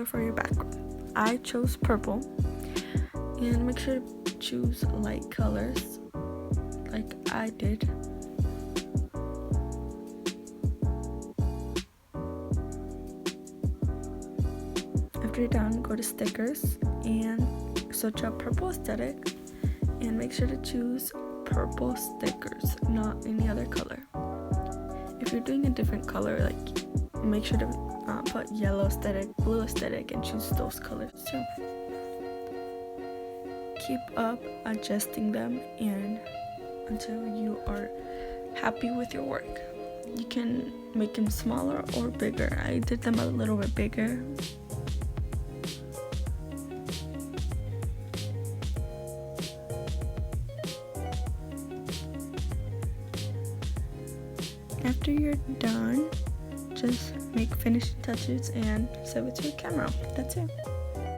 color for your background. I chose purple, and make sure to choose light colors like I did. After you're done, go to stickers and search up purple aesthetic, and make sure to choose purple stickers, not any other color. If you're doing a different color, like make sure to put yellow aesthetic, blue aesthetic, and choose those colors too. Keep up adjusting them and until you are happy with your work. You can make them smaller or bigger. I did them a little bit bigger. After you're done, just make finishing touches and save it to your camera. That's it.